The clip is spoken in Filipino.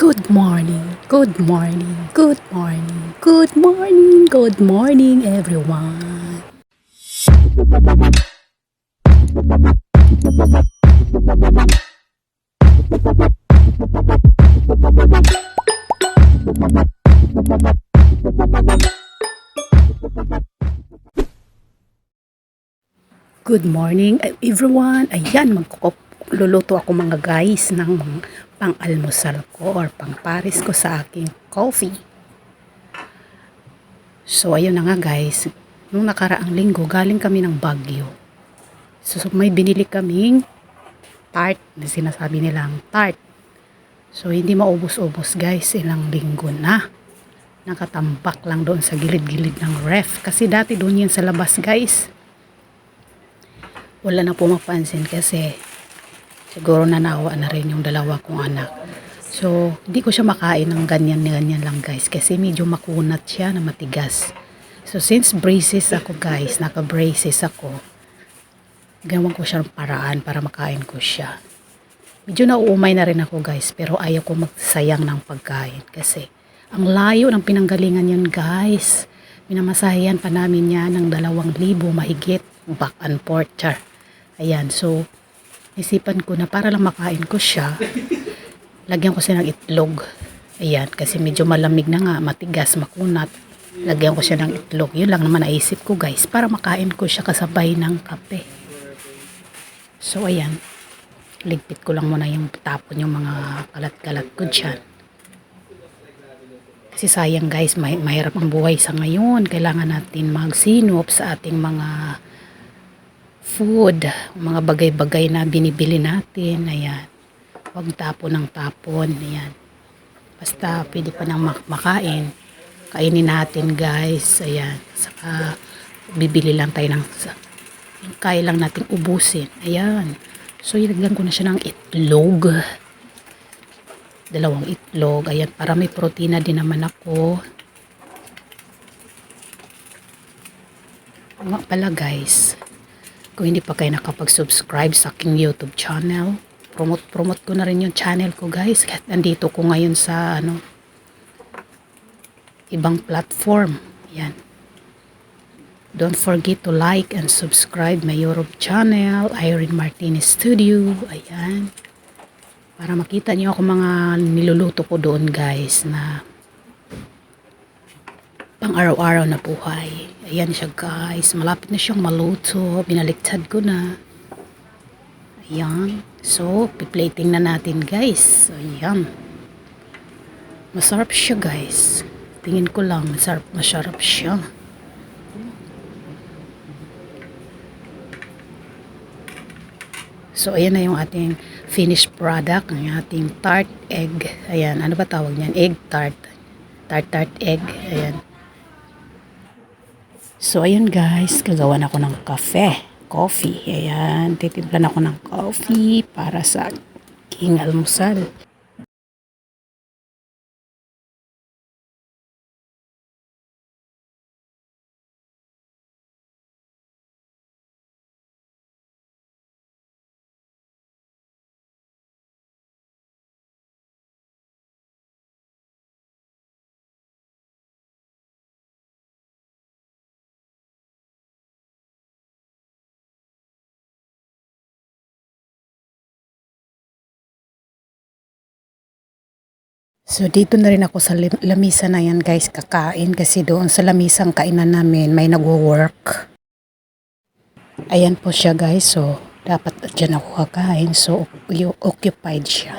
Good morning, good morning, good morning, good morning, good morning, everyone. Good morning, everyone. Ayan, luluto ako mga guys ng pang-almusal ko or pang-paris ko sa aking coffee. So, ayun na nga guys. Nung nakaraang linggo, galing kami ng Baguio. So, may binili kaming tart na sinasabi nilang tart. So, hindi maubos-ubos guys. Ilang linggo na. Nakatambak lang doon sa gilid-gilid ng ref. Kasi dati doon yan sa labas guys. Wala na pumapansin kasi siguro nanawa na rin yung dalawa kong anak. So, hindi ko siya makain ng ganyan-ganyan lang guys. Kasi medyo makunat siya na matigas. So, since braces ako guys, naka-braces ako, gawin ko siya ng paraan para makain ko siya. Medyo nauumay na rin ako guys, pero ayaw ko magsayang ng pagkain. Kasi, ang layo ng pinanggalingan yan guys. Minamasayan pa namin yan ng 2,000 mahigit back and forth. Char. Ayan, so, isipan ko na para lang makain ko siya, lagyan ko siya ng itlog. Ayan, kasi medyo malamig na nga, matigas, makunat. Lagyan ko siya ng itlog. Yun lang naman naisip ko guys, para makain ko siya kasabay ng kape. So, ayan. Ligpit ko lang muna yung tapon yung mga kalat-kalat ko dyan. Kasi sayang guys, mahirap ang buhay sa ngayon. Kailangan natin magsinop sa ating mga food, mga bagay-bagay na binibili natin. Ayan. Huwag tapon ng tapon. Ayan. Basta pwede pa nang makain. Kainin natin guys. Ayan. Saka bibili lang tayo ng kaya lang natin ubusin. Ayan. So ilagyan ko na siya ng itlog. 2 itlog. Ayan. Para may protina din naman ako. Nga pala guys, kung hindi pa kayo nakapag-subscribe sa aking YouTube channel, promote ko na rin yung channel ko guys. Kahit nandito ko ngayon sa ibang platform. Yan. Don't forget to like and subscribe my YouTube channel, Irene Martinez Studio. Ayan. Para makita niyo ako mga niluluto ko doon guys na pang araw-araw na buhay. Ayan siya guys. Malapit na siyang maluto. Binaliktad ko na. Ayan. So, piplating na natin guys. Ayan. Masarap siya guys. Tingin ko lang, masarap siya. So, ayan na yung ating finished product. Ang ating tart egg. Ayan. Ano ba tawag niyan? Egg tart. Tart egg. Ayan. So, ayun guys, gagawan ako ng coffee. Ayan, titimplan ako ng coffee para sa aking almusal. So, dito na rin ako sa lamisa na yan guys, kakain kasi doon sa lamisang kainan namin may nagwo-work. Ayan po siya guys, so dapat dyan ako kakain, so occupied siya.